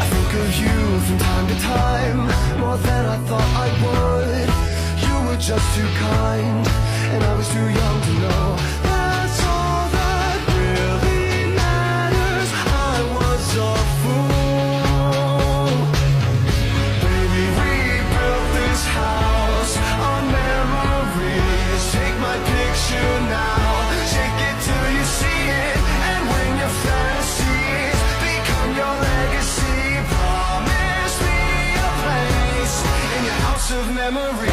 I think of you from time to time, more than I thought I would. You were just too kind, and I was too young to know. That's all that really matters. I was a fool. Baby, we built this house on memories. Take my picture now, shake it till you see it. And when your fantasies become your legacy, promise me a place in your house of memories.